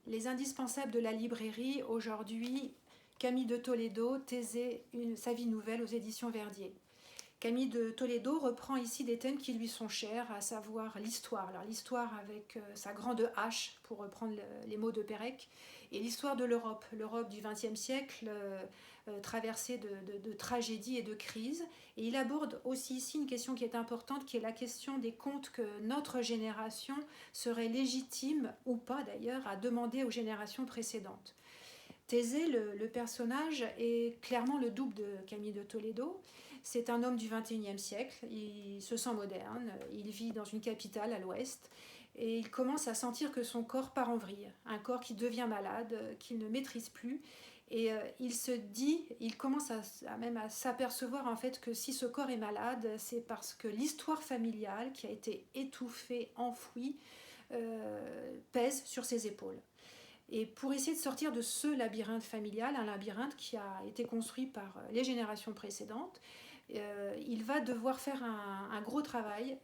Les indispensables de la librairie, aujourd'hui, Camille de Toledo, Thésée, sa vie nouvelle aux éditions Verdier. Camille de Toledo reprend ici des thèmes qui lui sont chers, à savoir l'histoire. Alors l'histoire avec sa grande H, pour reprendre les mots de Pérec, et l'histoire de l'Europe, l'Europe du XXe siècle, traversée de tragédies et de crises. Et il aborde aussi ici une question qui est importante, qui est la question des comptes que notre génération serait légitime, ou pas d'ailleurs, à demander aux générations précédentes. Thésée, le personnage, est clairement le double de Camille de Toledo. C'est un homme du XXIe siècle, il se sent moderne, il vit dans une capitale à l'ouest, et il commence à sentir que son corps part en vrille, un corps qui devient malade, qu'il ne maîtrise plus, et il se dit, il commence même à s'apercevoir en fait que si ce corps est malade, c'est parce que l'histoire familiale qui a été étouffée, enfouie, pèse sur ses épaules. Et pour essayer de sortir de ce labyrinthe familial, un labyrinthe qui a été construit par les générations précédentes, il va devoir faire un gros travail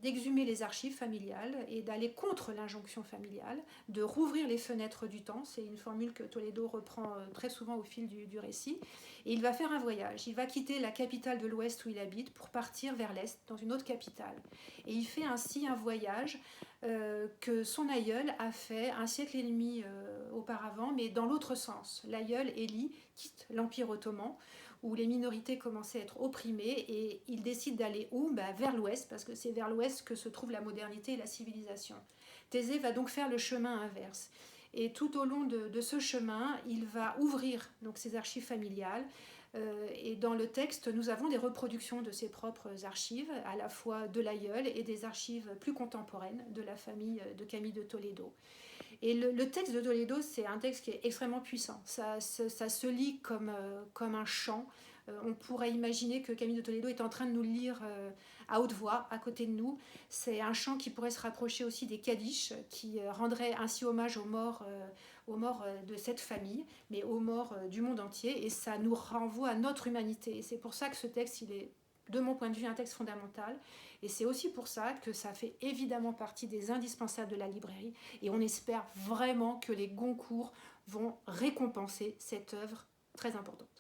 d'exhumer les archives familiales et d'aller contre l'injonction familiale, de rouvrir les fenêtres du temps. C'est une formule que Toledo reprend très souvent au fil du récit. Et il va faire un voyage. Il va quitter la capitale de l'Ouest où il habite pour partir vers l'Est, dans une autre capitale. Et il fait ainsi un voyage que son aïeul a fait un siècle et demi auparavant, mais dans l'autre sens. L'aïeul, Élie, quitte l'Empire ottoman, où les minorités commençaient à être opprimées, et il décide d'aller où ? Vers l'ouest, parce que c'est vers l'ouest que se trouve la modernité et la civilisation. Thésée va donc faire le chemin inverse. Et tout au long de ce chemin, il va ouvrir donc, ses archives familiales. Et dans le texte, nous avons des reproductions de ses propres archives, à la fois de l'aïeul et des archives plus contemporaines de la famille de Camille de Toledo. Et le texte de Toledo, c'est un texte qui est extrêmement puissant. Ça se lit comme un chant. On pourrait imaginer que Camille de Toledo est en train de nous le lire à haute voix, à côté de nous. C'est un chant qui pourrait se rapprocher aussi des Kaddish, qui rendraient ainsi hommage aux morts de cette famille, mais aux morts du monde entier. Et ça nous renvoie à notre humanité. Et c'est pour ça que ce texte, il est, de mon point de vue, un texte fondamental. Et c'est aussi pour ça que ça fait évidemment partie des indispensables de la librairie. Et on espère vraiment que les Goncourt vont récompenser cette œuvre très importante.